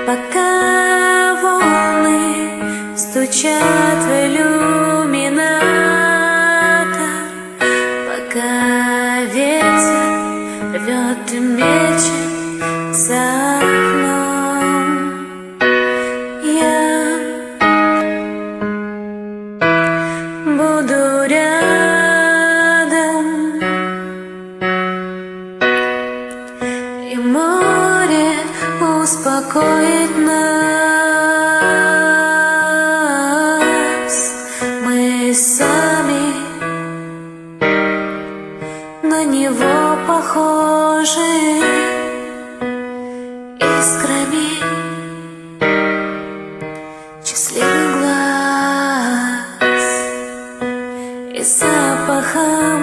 Пока волны стучат в иллюминатор, пока ветер рвет и мечет за окном, я буду рядом, и море успокоит нас. Мы сами на него похожи искрами счастливых глаз и запахом